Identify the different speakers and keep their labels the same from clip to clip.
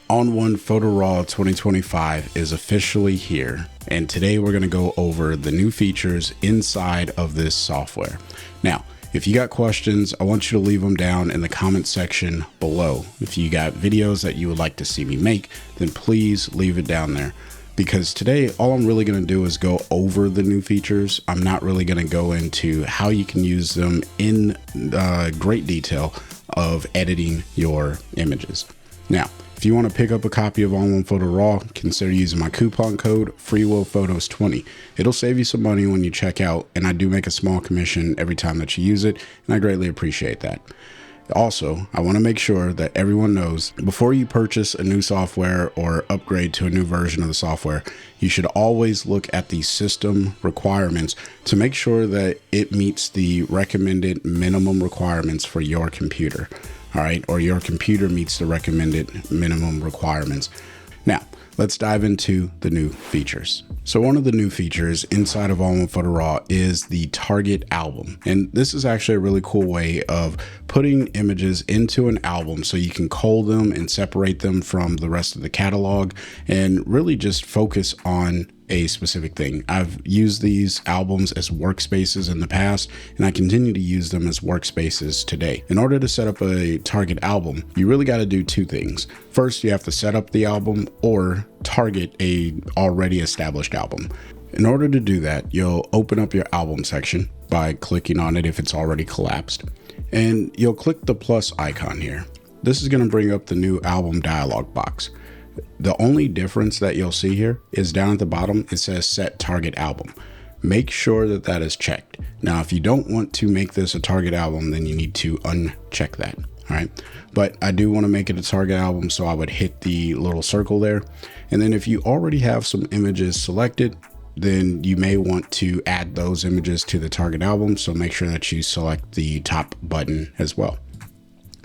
Speaker 1: ON1 Photo Raw 2025 is officially here, and today we're going to go over the new features inside of this software. Now, if you got questions, I want you to leave them down in the comment section below. If you got videos that you would like to see me make, then please leave it down there. Because today, all I'm really going to do is go over the new features. I'm not really going to go into how you can use them in great detail of editing your images. Now, if you want to pick up a copy of ON1 Photo Raw, consider using my coupon code FreeWillPhotos20. It'll save you some money when you check out, and I do make a small commission every time that you use it, and I greatly appreciate that. Also, I want to make sure that everyone knows before you purchase a new software or upgrade to a new version of the software, you should always look at the system requirements to make sure that it meets the recommended minimum requirements for your computer. All right, or your computer meets the recommended minimum requirements. Now, let's dive into the new features. So one of the new features inside of ON1 Photo Raw is the target album. And this is actually a really cool way of putting images into an album so you can cull them and separate them from the rest of the catalog and really just focus on a specific thing. I've used these albums as workspaces in the past, and I continue to use them as workspaces today. In order to set up a target album, you really got to do two things. First, you have to set up the album or target a already established album. In order to do that, you'll open up your album section by clicking on it if it's already collapsed, and you'll click the plus icon here. This is going to bring up the new album dialog box. The only difference that you'll see here is down at the bottom, it says set target album. Make sure that that is checked. Now, if you don't want to make this a target album, then you need to uncheck that. All right. But I do want to make it a target album, so I would hit the little circle there. And then if you already have some images selected, then you may want to add those images to the target album. So make sure that you select the top button as well.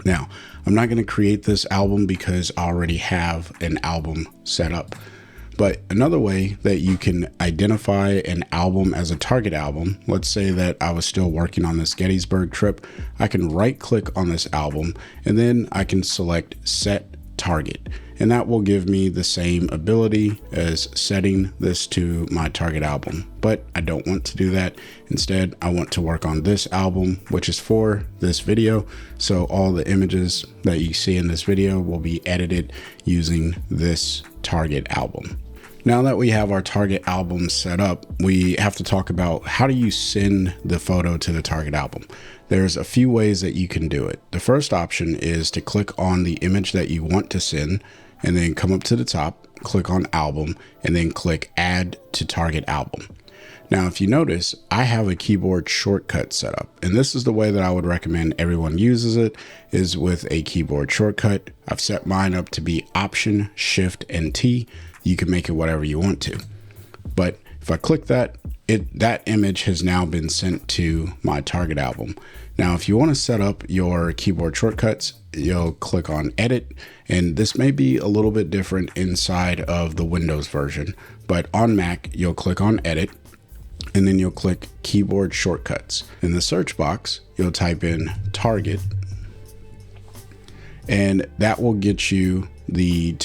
Speaker 1: Now, I'm not going to create this album because I already have an album set up. But another way that you can identify an album as a target album, let's say that I was still working on this Gettysburg trip, I can right click on this album and then I can select set target. And that will give me the same ability as setting this to my target album. But I don't want to do that. Instead, I want to work on this album, which is for this video. So all the images that you see in this video will be edited using this target album. Now that we have our target album set up, we have to talk about how do you send the photo to the target album. There's a few ways that you can do it. The first option is to click on the image that you want to send and then come up to the top, click on album, and then click add to target album. Now, if you notice, I have a keyboard shortcut set up, and this is the way that I would recommend everyone uses it, is with a keyboard shortcut. I've set mine up to be Option, Shift, and T. You can make it whatever you want to. But if I click that, that image has now been sent to my target album. Now, if you want to set up your keyboard shortcuts, you'll click on Edit, and this may be a little bit different inside of the Windows version, but on Mac, you'll click on Edit, and then you'll click Keyboard Shortcuts. In the search box, you'll type in Target, and that will get you the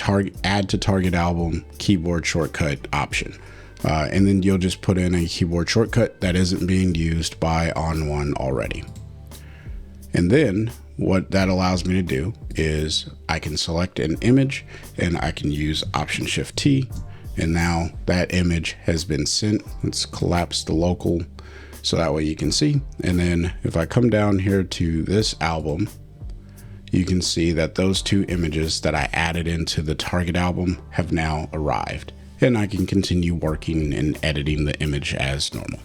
Speaker 1: Add to Target Album keyboard shortcut option. And then you'll just put in a keyboard shortcut that isn't being used by ON1 already. And then what that allows me to do is I can select an image and I can use Option Shift T. And now that image has been sent. Let's collapse the local so that way you can see. And then if I come down here to this album, you can see that those two images that I added into the target album have now arrived. And I can continue working and editing the image as normal.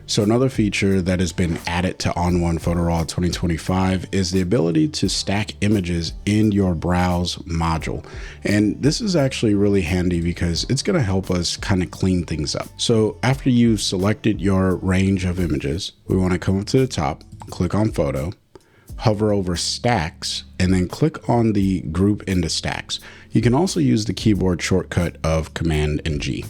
Speaker 1: So another feature that has been added to ON1 Photo Raw 2025 is the ability to stack images in your browse module. And this is actually really handy because it's going to help us kind of clean things up. So after you've selected your range of images, we want to come up to the top, click on Photo, hover over Stacks, and then click on the Group into Stacks. You can also use the keyboard shortcut of Command and G.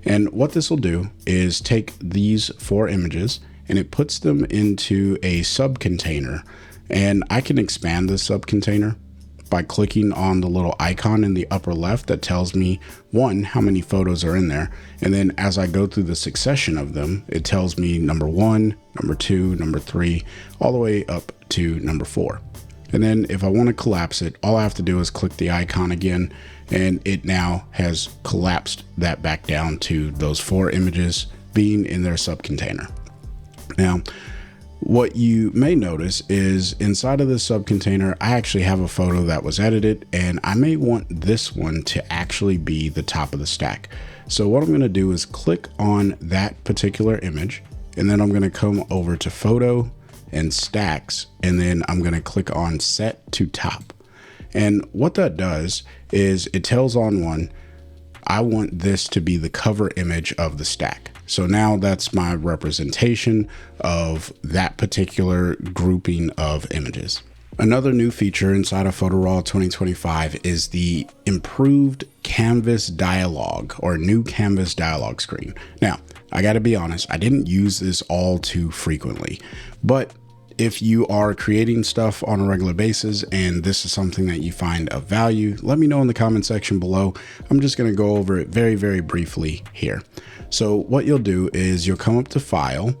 Speaker 1: And what this will do is take these 4 images and it puts them into a subcontainer, and I can expand this subcontainer by clicking on the little icon in the upper left that tells me, one, how many photos are in there. And then as I go through the succession of them, it tells me number 1, number 2, number 3, all the way up to number 4. And then if I want to collapse it, all I have to do is click the icon again, and it now has collapsed that back down to those 4 images being in their subcontainer. Now, what you may notice is inside of the subcontainer, I actually have a photo that was edited, and I may want this one to actually be the top of the stack. So what I'm going to do is click on that particular image, and then I'm going to come over to Photo and Stacks, and then I'm going to click on Set to Top. And what that does is it tells ON1, I want this to be the cover image of the stack. So now that's my representation of that particular grouping of images. Another new feature inside of Photo Raw 2025 is the improved Canvas Dialog, or new Canvas Dialog screen. Now, I gotta be honest, I didn't use this all too frequently, but if you are creating stuff on a regular basis and this is something that you find of value, let me know in the comment section below. I'm just going to go over it very, very briefly here. So what you'll do is you'll come up to File,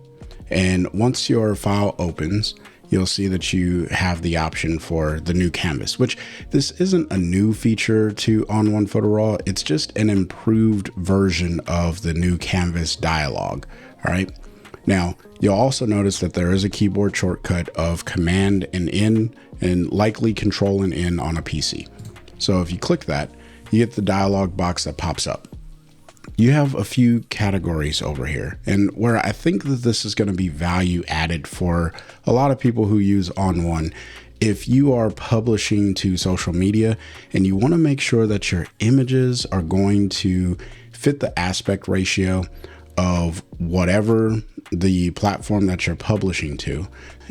Speaker 1: and once your file opens, you'll see that you have the option for the new canvas, which this isn't a new feature to ON1 Photo Raw. It's just an improved version of the new Canvas Dialog. All right. Now, you'll also notice that there is a keyboard shortcut of Command and N, and likely Control and N on a PC. So if you click that, you get the dialog box that pops up. You have a few categories over here, and where I think that this is going to be value added for a lot of people who use ON1. If you are publishing to social media and you want to make sure that your images are going to fit the aspect ratio of whatever the platform that you're publishing to.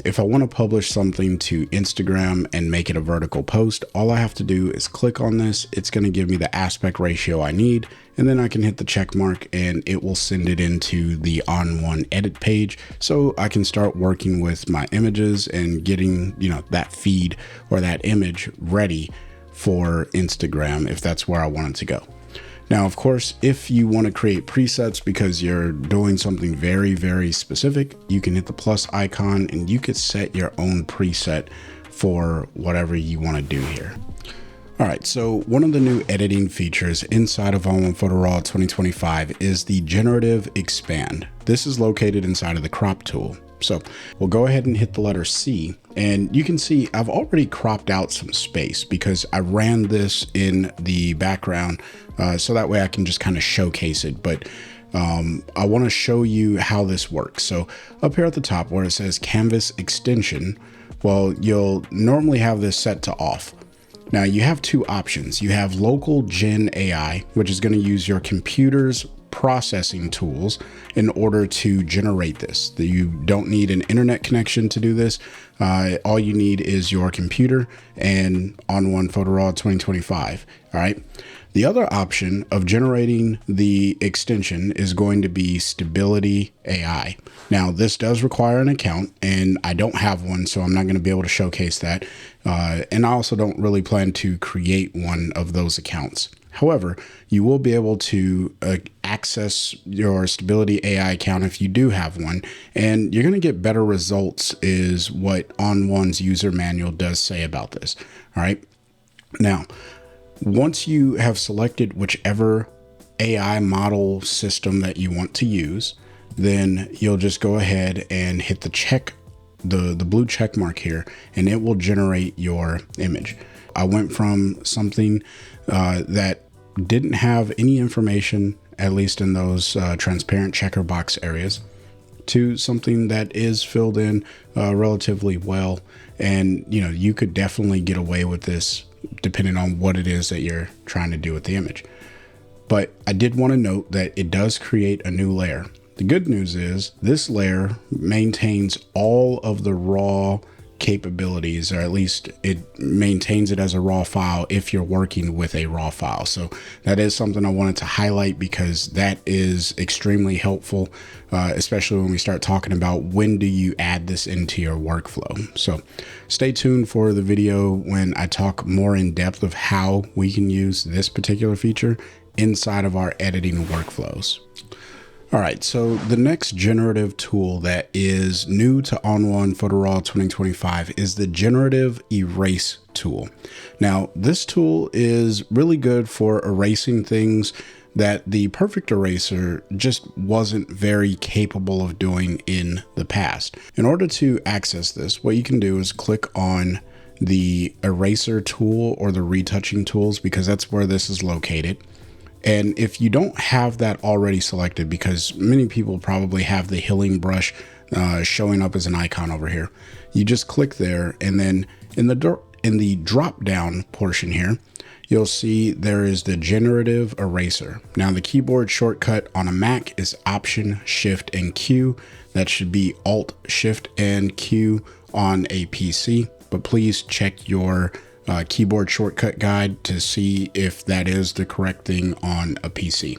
Speaker 1: If I want to publish something to Instagram and make it a vertical post, all I have to do is click on this. It's going to give me the aspect ratio I need, and then I can hit the check mark and it will send it into the ON1 edit page, so I can start working with my images and getting, that feed or that image ready for Instagram if that's where I want it to go. Now, of course, if you want to create presets because you're doing something very, very specific, you can hit the plus icon and you could set your own preset for whatever you want to do here. All right, so one of the new editing features inside of ON1 Photo Raw 2025 is the Generative Expand. This is located inside of the crop tool. So we'll go ahead and hit the letter C, and you can see I've already cropped out some space because I ran this in the background so that way I can just kind of showcase it. But I want to show you how this works. So up here at the top where it says Canvas Extension, well, you'll normally have this set to off. Now you have two options. You have local Gen AI, which is going to use your computer's processing tools in order to generate this. You don't need an internet connection to do this. All you need is your computer and ON1 Photo Raw 2025. All right. The other option of generating the extension is going to be Stability AI. Now, this does require an account, and I don't have one, so I'm not going to be able to showcase that. And I also don't really plan to create one of those accounts. However, you will be able to access your Stability AI account if you do have one, and you're going to get better results is what ON1's user manual does say about this. All right. Now, once you have selected whichever AI model system that you want to use, then you'll just go ahead and hit the check, the blue check mark here, and it will generate your image. I went from something that didn't have any information, at least in those transparent checker box areas, to something that is filled in relatively well. And, you could definitely get away with this depending on what it is that you're trying to do with the image. But I did want to note that it does create a new layer. The good news is this layer maintains all of the raw capabilities, or at least it maintains it as a raw file if you're working with a raw file. So that is something I wanted to highlight because that is extremely helpful, especially when we start talking about when do you add this into your workflow. So stay tuned for the video when I talk more in depth of how we can use this particular feature inside of our editing workflows. All right, so the next generative tool that is new to ON1 Photo Raw 2025 is the Generative Erase tool. Now, this tool is really good for erasing things that the Perfect Eraser just wasn't very capable of doing in the past. In order to access this, what you can do is click on the eraser tool or the retouching tools, because that's where this is located. And if you don't have that already selected, because many people probably have the healing brush showing up as an icon over here, you just click there, and then in the drop down portion here, you'll see there is the generative eraser. Now the keyboard shortcut on a Mac is Option, Shift, and Q. That should be Alt, Shift, and Q on a PC, but please check your keyboard shortcut guide to see if that is the correct thing on a PC.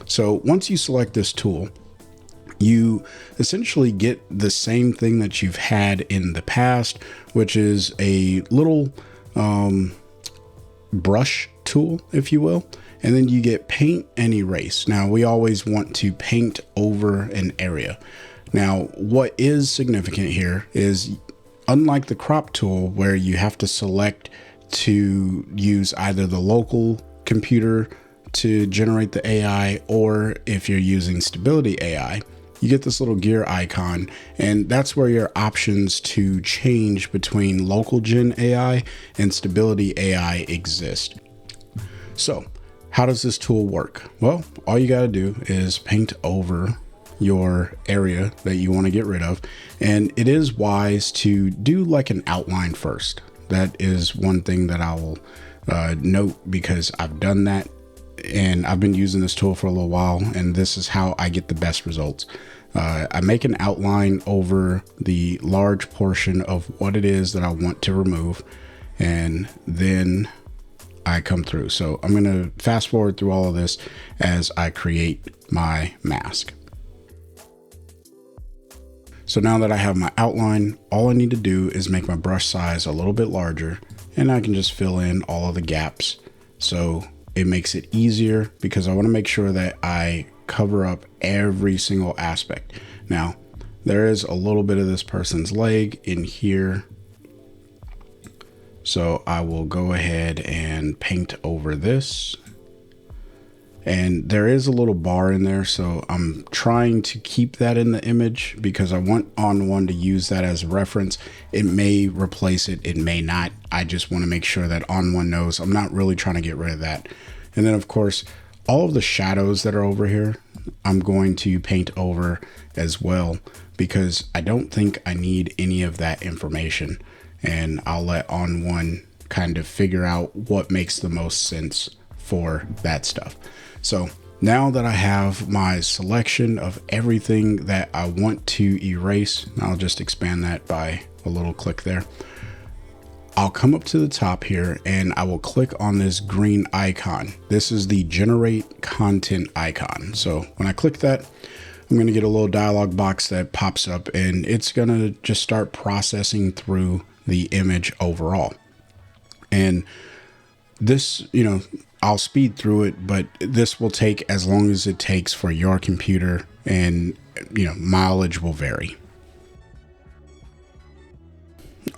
Speaker 1: So once you select this tool, you essentially get the same thing that you've had in the past, which is a little brush tool, if you will. And then you get paint and erase. Now we always want to paint over an area. Now what is significant here is, unlike the crop tool where you have to select to use either the local computer to generate the AI, or if you're using Stability AI, you get this little gear icon, and that's where your options to change between local gen AI and Stability AI exist. So how does this tool work? Well, all you got to do is paint over your area that you want to get rid of, and it is wise to do like an outline first. That is one thing that I will note, because I've done that and I've been using this tool for a little while, and this is how I get the best results. I make an outline over the large portion of what it is that I want to remove, and then I come through. So I'm going to fast forward through all of this as I create my mask. So now that I have my outline, all I need to do is make my brush size a little bit larger, and I can just fill in all of the gaps. So it makes it easier, because I want to make sure that I cover up every single aspect. Now, there is a little bit of this person's leg in here, so I will go ahead and paint over this. And there is a little bar in there, so I'm trying to keep that in the image because I want ON1 to use that as a reference. It may replace it, it may not. I just want to make sure that ON1 knows I'm not really trying to get rid of that. And then of course, all of the shadows that are over here, I'm going to paint over as well, because I don't think I need any of that information. And I'll let ON1 kind of figure out what makes the most sense for that stuff. So now that I have my selection of everything that I want to erase, I'll just expand that by a little click there. I'll come up to the top here and I will click on this green icon. This is the generate content icon. So when I click that, I'm going to get a little dialog box that pops up, and it's going to just start processing through the image overall. And this, I'll speed through it, but this will take as long as it takes for your computer, and mileage will vary.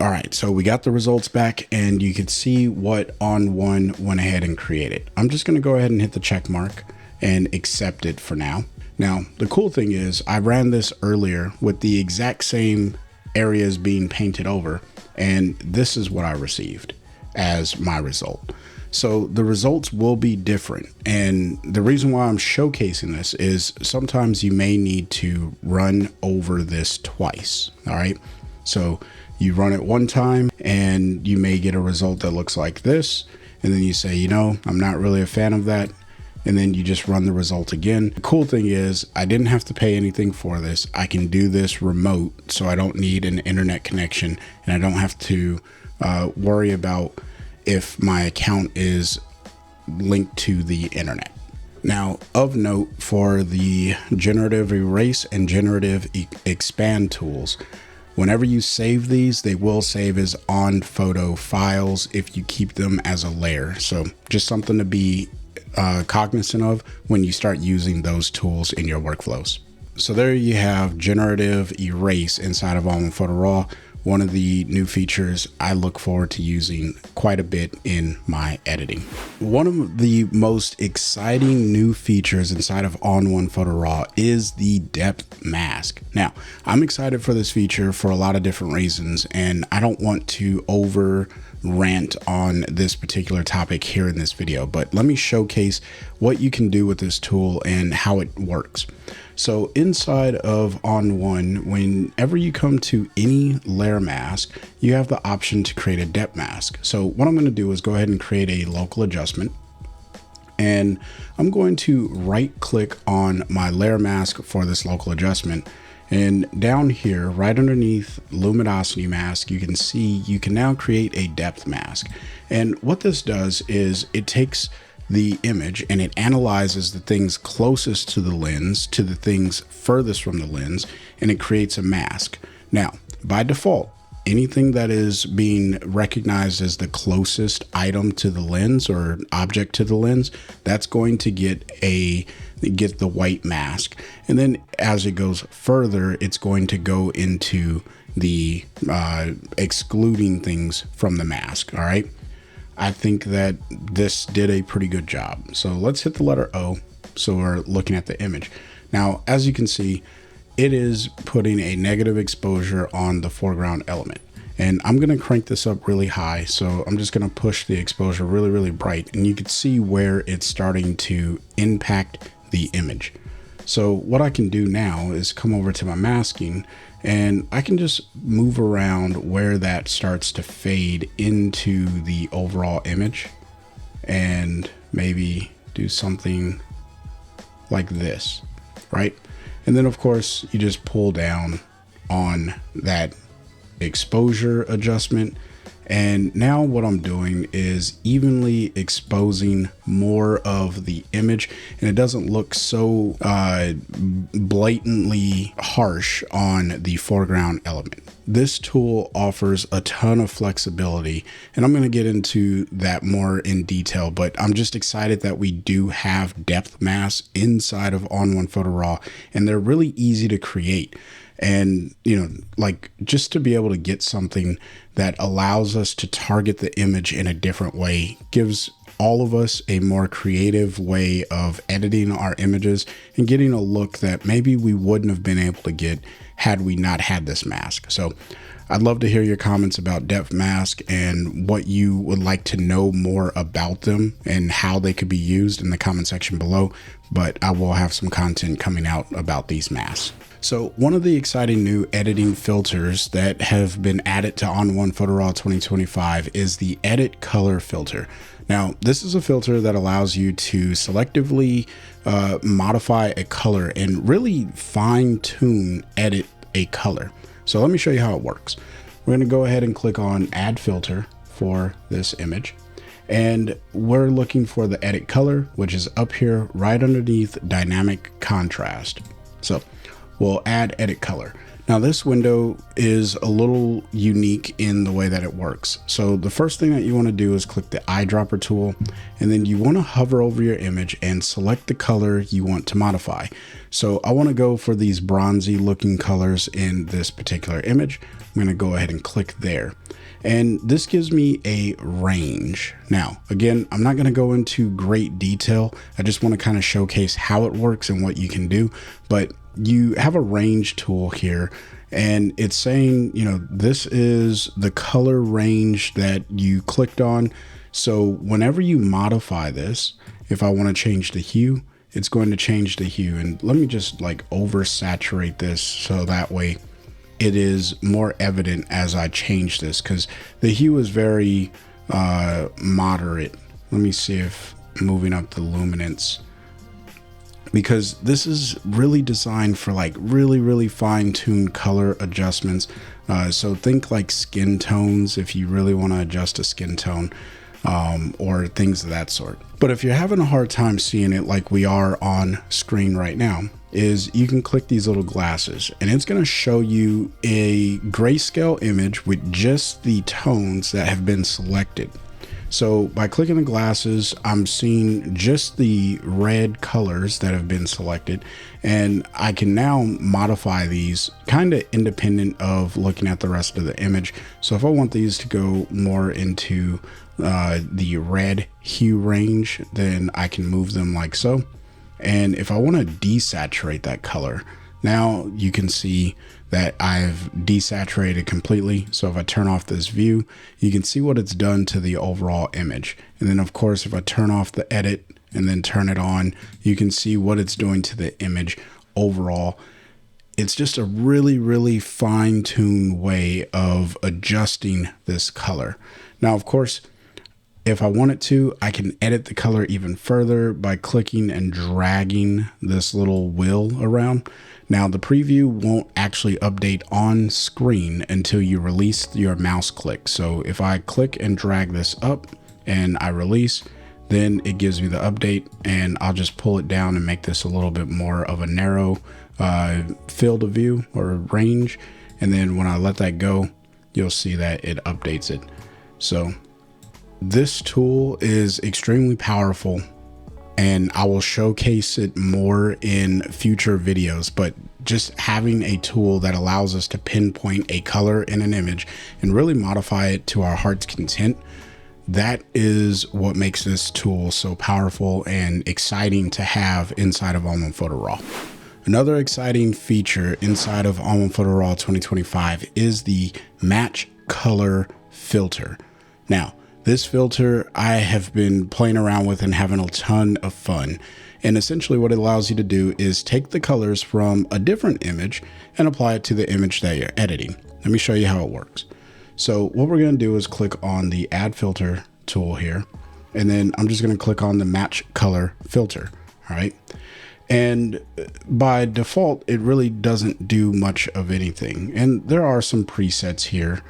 Speaker 1: All right, so we got the results back, and you can see what ON1 went ahead and created. I'm just going to go ahead and hit the check mark and accept it for now. Now, the cool thing is I ran this earlier with the exact same areas being painted over, and this is what I received as my result. So the results will be different. And the reason why I'm showcasing this is sometimes you may need to run over this twice. All right. So you run it one time and you may get a result that looks like this. And then you say, I'm not really a fan of that. and then you just run the result again. The cool thing is I didn't have to pay anything for this. I can do this remote, so I don't need an internet connection, and I don't have to worry about if my account is linked to the internet. Now, of note, for the generative erase and generative expand tools, whenever you save these, they will save as on photo files if you keep them as a layer. So just something to be cognizant of when you start using those tools in your workflows. So there you have generative erase inside of ON1 Photo Raw, one of the new features I look forward to using quite a bit in my editing. One of the most exciting new features inside of ON1 Photo Raw is the depth mask. Now, I'm excited for this feature for a lot of different reasons, and I don't want to over rant on this particular topic here in this video, but let me showcase what you can do with this tool and how it works. So inside of ON1, whenever you come to any layer mask, you have the option to create a depth mask. So what I'm going to do is go ahead and create a local adjustment, and I'm going to right click on my layer mask for this local adjustment. And down here, right underneath luminosity mask, you can see you can now create a depth mask. And what this does is it takes the image and it analyzes the things closest to the lens to the things furthest from the lens, and it creates a mask. Now, by default, anything that is being recognized as the closest item to the lens or object to the lens, that's going to get the white mask. And then as it goes further, it's going to go into the excluding things from the mask. All right. I think that this did a pretty good job. So let's hit the letter O. So we're looking at the image. Now, as you can see, it is putting a negative exposure on the foreground element. And I'm going to crank this up really high. So I'm just going to push the exposure really, really bright. And you can see where it's starting to impact the image. So what I can do now is come over to my masking, and I can just move around where that starts to fade into the overall image, and maybe do something like this, right? And then of course you just pull down on that exposure adjustment. And now what I'm doing is evenly exposing more of the image, and it doesn't look so blatantly harsh on the foreground element. This tool offers a ton of flexibility, and I'm going to get into that more in detail, but I'm just excited that we do have depth masks inside of ON1 Photo Raw, and they're really easy to create. And, you know, like just to be able to get something that allows us to target the image in a different way gives all of us a more creative way of editing our images and getting a look that maybe we wouldn't have been able to get had we not had this mask. So I'd love to hear your comments about depth mask and what you would like to know more about them and how they could be used in the comment section below. But I will have some content coming out about these masks. So one of the exciting new editing filters that have been added to ON1 Photo Raw 2025 is the Edit Color filter. Now, this is a filter that allows you to selectively modify a color and really fine-tune edit a color. So let me show you how it works. We're going to go ahead and click on Add Filter for this image. And we're looking for the Edit Color, which is up here right underneath Dynamic Contrast. So we'll add Edit Color. Now this window is a little unique in the way that it works. So the first thing that you want to do is click the eyedropper tool, and then you want to hover over your image and select the color you want to modify. So I want to go for these bronzy looking colors in this particular image. I'm going to go ahead and click there. And this gives me a range. Now, again, I'm not going to go into great detail. I just want to kind of showcase how it works and what you can do. But you have a range tool here, and it's saying, you know, this is the color range that you clicked on. So whenever you modify this, if I want to change the hue, it's going to change the hue. And let me just like oversaturate this so that way it is more evident as I change this, because the hue is very moderate. Let me see if moving up the luminance because this is really designed for like really fine-tuned color adjustments. So think like skin tones if you really want to adjust a skin tone, or things of that sort. But if you're having a hard time seeing it like we are on screen right now, is you can click these little glasses and it's going to show you a grayscale image with just the tones that have been selected. So by clicking the glasses, I'm seeing just the red colors that have been selected, and I can now modify these kind of independent of looking at the rest of the image. So if I want these to go more into the red hue range, then I can move them like so. And if I want to desaturate that color, now you can see that I've desaturated completely. So if I turn off this view, you can see what it's done to the overall image. And then of course, if I turn off the edit and then turn it on, you can see what it's doing to the image overall. It's just a really fine-tuned way of adjusting this color. Now, of course, if I wanted to, I can edit the color even further by clicking and dragging this little wheel around. Now, the preview won't actually update on screen until you release your mouse click. So if I click and drag this up and I release, then it gives me the update, and I'll just pull it down and make this a little bit more of a narrow field of view or range. And then when I let that go, you'll see that it updates it. So this tool is extremely powerful, and I will showcase it more in future videos, but just having a tool that allows us to pinpoint a color in an image and really modify it to our heart's content, that is what makes this tool so powerful and exciting to have inside of ON1 Photo Raw. Another exciting feature inside of ON1 Photo Raw 2025 is the match color filter. Now, this filter I have been playing around with and having a ton of fun. And essentially what it allows you to do is take the colors from a different image and apply it to the image that you're editing. Let me show you how it works. So what we're going to do is click on the add filter tool here, and then I'm just going to click on the match color filter. All right. And by default, it really doesn't do much of anything. And there are some presets here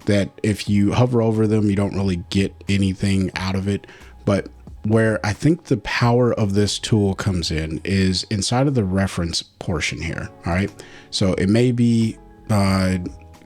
Speaker 1: that if you hover over them, you don't really get anything out of it. But where I think the power of this tool comes in is inside of the reference portion here. All right. So it may be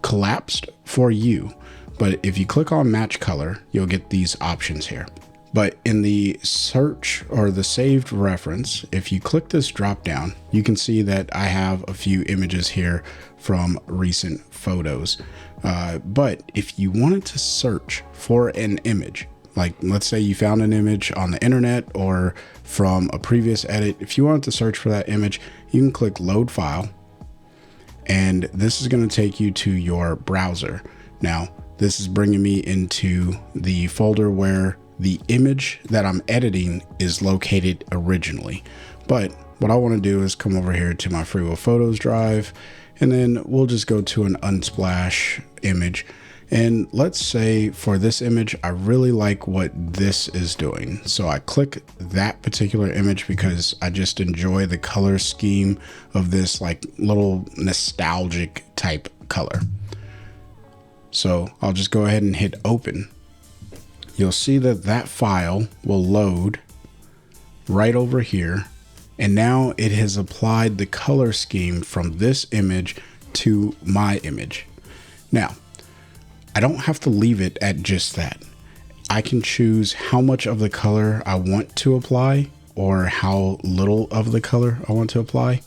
Speaker 1: collapsed for you, but if you click on match color, you'll get these options here. But in the search or the saved reference, if you click this drop down, you can see that I have a few images here from recent photos. But if you wanted to search for an image, like let's say you found an image on the internet or from a previous edit, if you wanted to search for that image, you can click load file, and this is going to take you to your browser. Now, this is bringing me into the folder where the image that I'm editing is located originally. But what I want to do is come over here to my Free Will Photos drive, and then we'll just go to an unsplash image. And let's say for this image, I really like what this is doing. So I click that particular image because I just enjoy the color scheme of this like little nostalgic type color. So I'll just go ahead and hit open. You'll see that that file will load right over here. And now it has applied the color scheme from this image to my image. Now, I don't have to leave it at just that. I can choose how much of the color I want to apply or how little of the color I want to apply.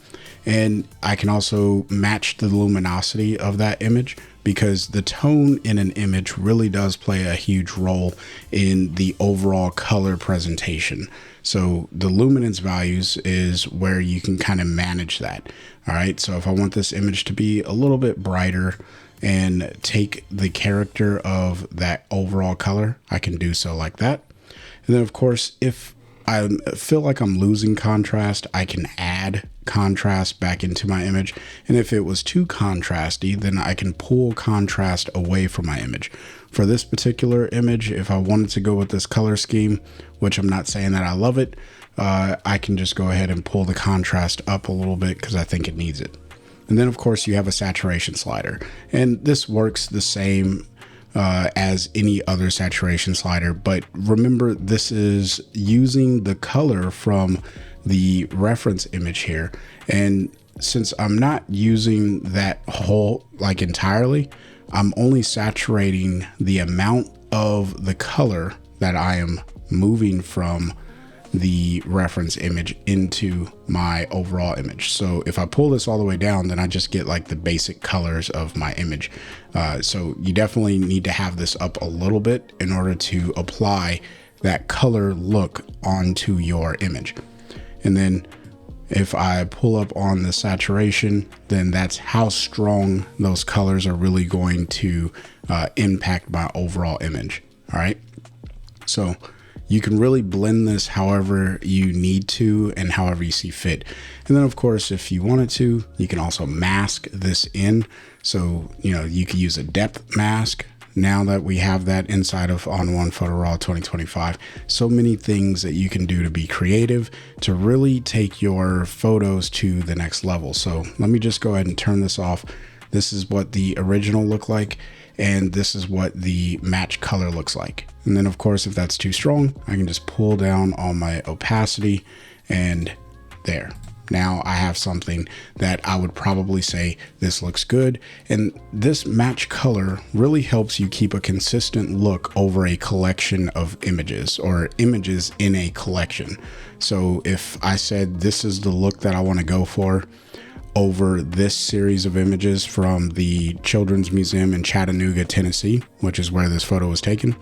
Speaker 1: And I can also match the luminosity of that image, because the tone in an image really does play a huge role in the overall color presentation. So the luminance values is where you can kind of manage that. All right. So if I want this image to be a little bit brighter and take the character of that overall color, I can do so like that. And then of course, if I feel like I'm losing contrast, I can add contrast back into my image. And if it was too contrasty, then I can pull contrast away from my image. For this particular image, if I wanted to go with this color scheme, which I'm not saying that I love it, I can just go ahead and pull the contrast up a little bit because I think it needs it. And then of course you have a saturation slider, and this works the same as any other saturation slider, but remember this is using the color from the reference image here. And since I'm not using that whole like entirely, I'm only saturating the amount of the color that I am moving from the reference image into my overall image. So if I pull this all the way down, then I just get like the basic colors of my image. So you definitely need to have this up a little bit in order to apply that color look onto your image. And then if I pull up on the saturation, then that's how strong those colors are really going to impact my overall image. All right. So you can really blend this however you need to and however you see fit. And then of course, if you wanted to, you can also mask this in. So, you could use a depth mask. Now that we have that inside of ON1 Photo Raw 2025, so many things that you can do to be creative, to really take your photos to the next level. So let me just go ahead and turn this off. This is what the original looked like, and this is what the match color looks like. And then of course, if that's too strong, I can just pull down on my opacity, and there. Now I have something that I would probably say this looks good. And this match color really helps you keep a consistent look over a collection of images, or images in a collection. So if I said this is the look that I want to go for over this series of images from the Children's Museum in Chattanooga, Tennessee, which is where this photo was taken,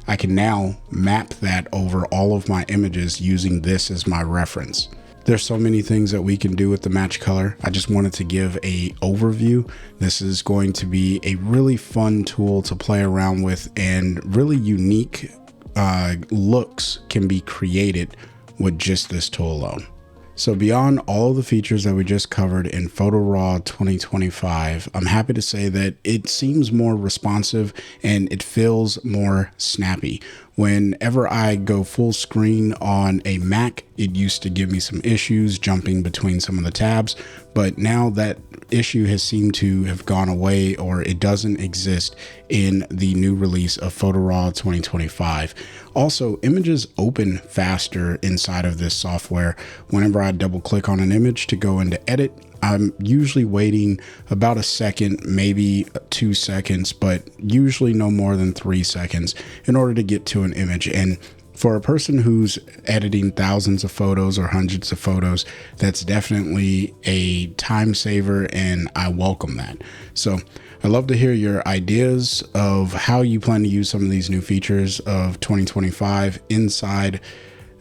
Speaker 1: I can now map that over all of my images using this as my reference. There's so many things that we can do with the match color. I just wanted to give an overview. This is going to be a really fun tool to play around with, and really unique looks can be created with just this tool alone. So beyond all of the features that we just covered in Photo Raw 2025, I'm happy to say that it seems more responsive and it feels more snappy. Whenever I go full screen on a Mac, it used to give me some issues jumping between some of the tabs, but now that issue has seemed to have gone away, or it doesn't exist in the new release of Photo Raw 2025. Also, images open faster inside of this software. Whenever I double click on an image to go into edit, I'm usually waiting about a second, maybe 2 seconds, but usually no more than 3 seconds in order to get to an image. And for a person who's editing thousands of photos or hundreds of photos, that's definitely a time saver, and I welcome that. So I'd love to hear your ideas of how you plan to use some of these new features of 2025 inside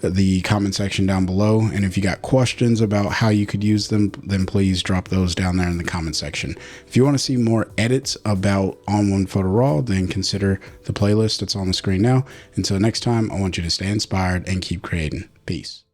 Speaker 1: the comment section down below. And if you got questions about how you could use them, then please drop those down there in the comment section. If you want to see more edits about ON1 Photo Raw, then consider the playlist that's on the screen now. Until next time, I want you to stay inspired and keep creating. Peace.